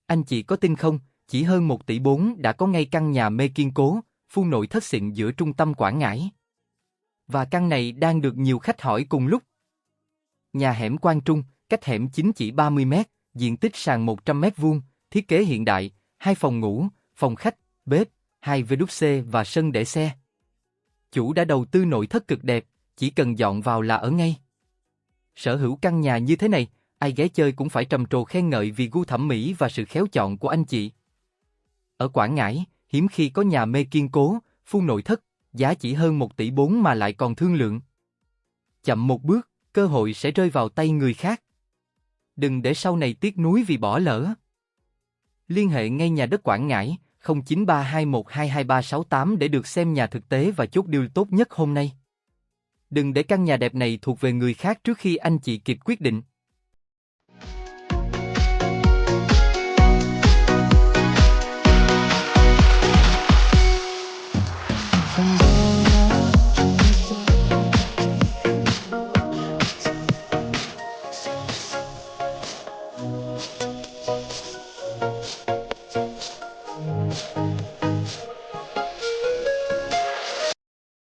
Anh chị có tin không, chỉ hơn 1 tỷ 4 đã có ngay căn nhà mê kiên cố, full nội thất xịn giữa trung tâm Quảng Ngãi. Và căn này đang được nhiều khách hỏi cùng lúc. Nhà hẻm Quang Trung, cách hẻm chính chỉ 30 mét, diện tích sàn 100 mét vuông, thiết kế hiện đại, 2 phòng ngủ, phòng khách, bếp, 2 WC và sân để xe. Chủ đã đầu tư nội thất cực đẹp, chỉ cần dọn vào là ở ngay. Sở hữu căn nhà như thế này, ai ghé chơi cũng phải trầm trồ khen ngợi vì gu thẩm mỹ và sự khéo chọn của anh chị. Ở Quảng Ngãi, hiếm khi có nhà mê kiên cố, full nội thất, giá chỉ hơn 1 tỷ 4 mà lại còn thương lượng. Chậm một bước, cơ hội sẽ rơi vào tay người khác. Đừng để sau này tiếc nuối vì bỏ lỡ. Liên hệ ngay Nhà đất Quảng Ngãi 0932122368 để được xem nhà thực tế và chốt deal tốt nhất hôm nay. Đừng để căn nhà đẹp này thuộc về người khác trước khi anh chị kịp quyết định. From